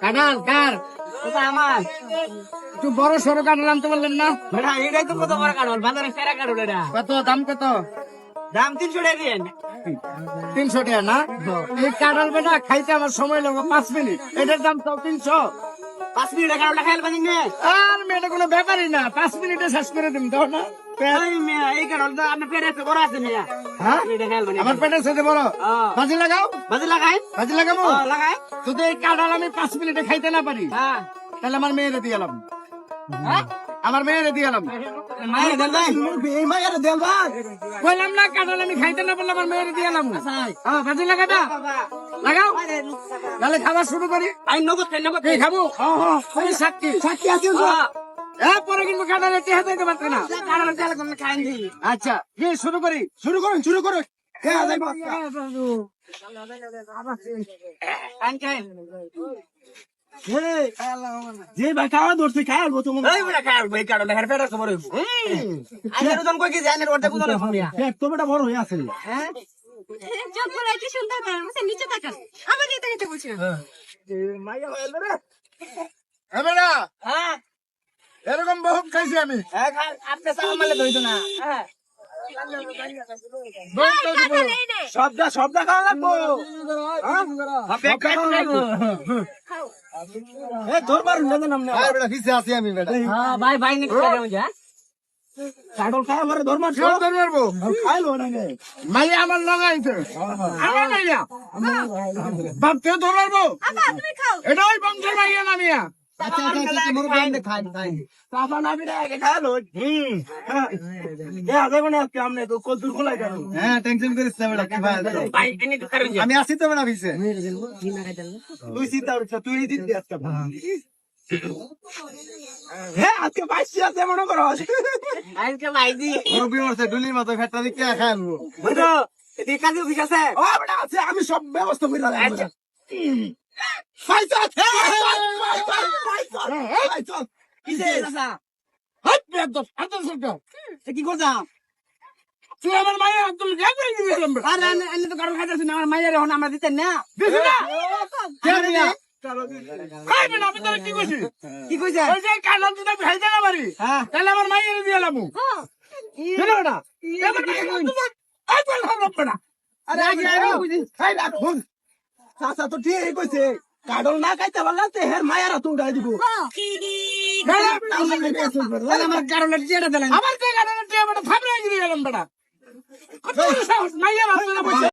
কাঁঠাল কার আমার একটু বড় সড়ো কাঁঠাল আনতে বললেন না? বেটা এটাই তো কত বড় কারণ বাজারে সেরা কারণ এটা কত দাম কত? দাম 300 টাকা দিন 300 টাকা না? এই কাঁঠাল বেটা খাইতে আমার সময় লাগবে 5 মিনিট, এটার দাম তো 300। 5 মিনিট কারণ খাইল বানি নে আর মেয়েটা কোনো ব্যাপারই না, 5 মিনিটে শেষ করে দিম দাও না। এই মিয়া এই কারণ তো আপনার পেটে এত বড় আছে মিয়া হ্যাঁ এটা খাইল বানি আমার পেটের সাথে বড় বাজি লাগাও, বাজে লাগাই বাজি লাগাবো। লাগাই যদি এই কাঁঠাল আমি 5 মিনিটে খাইতে না পারি হ্যাঁ তাহলে আমার মেয়েরে দিয়ে এলাম, হ্যাঁ আমার মেয়েরে দিয়ে এলাম। মায়ের দেন ভাই এই মায়ের দেন ভাই বললাম না কাঁঠাল আমি খাইতে না পারলে আমার মেয়েরে দিয়ে এলাম। হ্যাঁ বাজি লাগাবা, লাগাও তাহলে খাবার শুরু করি। আই নগদ এই খাবো আমি সাক্ষী সাক্ষী আছে হ্যাঁ পরে কিন্তু কাঁঠালের টেহা দিতে পারছে না। কারণ তেল কোন খাইন দি আচ্ছা কি শুরু করি? শুরু করুন কে যাইব খাইন খাইন যে ভাই খাওয়া ধরছে খাওয়াবো তুমি। এই বড় খাইল ভাই কারণ হের পেটে খবর হইব আইনের ওজন কই কি জানের ওটা কোন মিয়া তোমরা বড় হয়ে আছে হ্যাঁ চোখ বলে কি সুন্দর করেন নিচে তাকান আমার দিকে তাকাতে বলছি না মাইয়া হইল রে বেটা হ্যাঁ এরকম বহুত খাইছি আমি। হ্যাঁ আপনি সামালে ধইতো না হ্যাঁ শব্দ খাওয়া লাগবো ধরবার নামনে বেটা পিছে আছি আমি বেটা। হ্যাঁ ভাই ভাই নিয়ে যা কাটল খাওয়া পরে ধরবার কেউ ধরে মারবো খাইলো না গে মাইয়া আমার লাগাইছে আমার মাইয়া বাপ কেউ ধরে মারবো আপা তুমি খাও এটা ওই বংশের মাইয়া না মিয়া। চাপা না বিরা আগে খাইলো আমনে তো কলতুর খোলাই কেন হ্যাঁ টেনশন করিস না বেটা কি ভাই ভাই এনে তো কারণ আমি আসি তো বেটা পিছে। তুই চিন্তা করিস তুই দিবি আজকে হ্যাঁ আজকে বাইশি আছে মনে করো আজকে বাইশি মুরব্বি মরছে ডুলির মতো ফেটটা দিয়ে কে খাইবো? বুঝো এদিকে কাজে অফিস আছে ও বড় আছে আমি সব ব্যবস্থা করে দিলাম আচ্ছা পয়সা কিসে দাদা হাত বেদ হাত সরকার কি করছাম তুই আমার মাইয়া আব্দুল গাজী দিলাম বেটা। আরে এনে তো কারণ খাইতেছ না আমার মাইয়ারে হন আমরা দিতেন না দিছি না কে মিয়া চলো খাইবে না আমি তোর কি কইছি? কি কইছে ওই যে কানাল যদি আমি খাইতে না পারি হ্যাঁ তাহলে আমার মাইয়ারে দিয়ে এলাম। কেন বেটা এবার আই বল হারাম বেটা। আরে আগে আগে বুঝি খাই না ফোন চাচা তো ঠিক কইছে কাডল না খাইতে পারলে হের মায়ারা তো উড়াই দিব আমার কারণে যেটা দিলেন আমার কে কানাল টিয়া বেটা থামরে গিয়ে গেলাম বেটা। কত সাহস মাইয়া ভাবতে না বলছে